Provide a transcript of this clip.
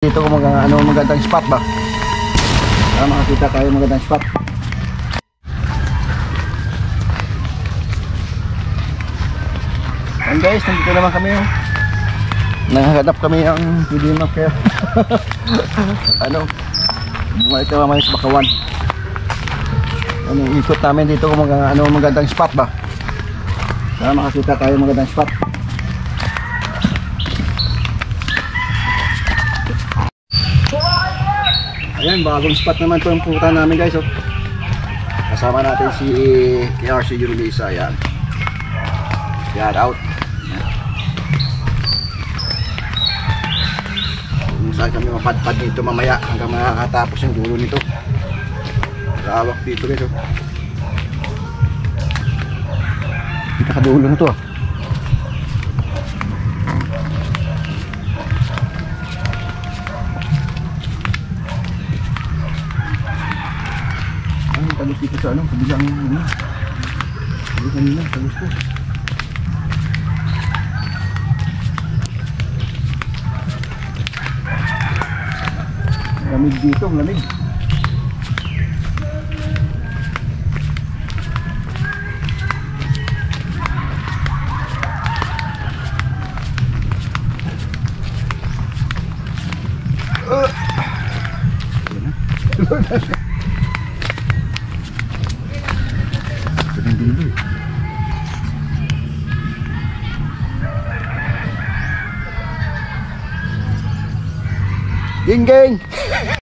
Dito kung magandang spot ba? Para makakita tayo magandang spot. And guys, nandito naman kami. Nanghahanap kami ng pwede map kaya bumalik na naman sa Bakawan. Ikot namin dito kung magandang spot ba? Para makakita tayo magandang spot. Ayan, bagong spot naman ito yung pupuntahan namin guys. Kasama natin si KRC Yurumisa. Ayan, shout out. Kung saan kami mapadpad dito mamaya hanggang makakatapos yung dulo nito. Lawak dito guys. Pinakadulo na to. Talos dito sa kabilang kanina, talos ko. Lamig dito, lamig. Ging ging.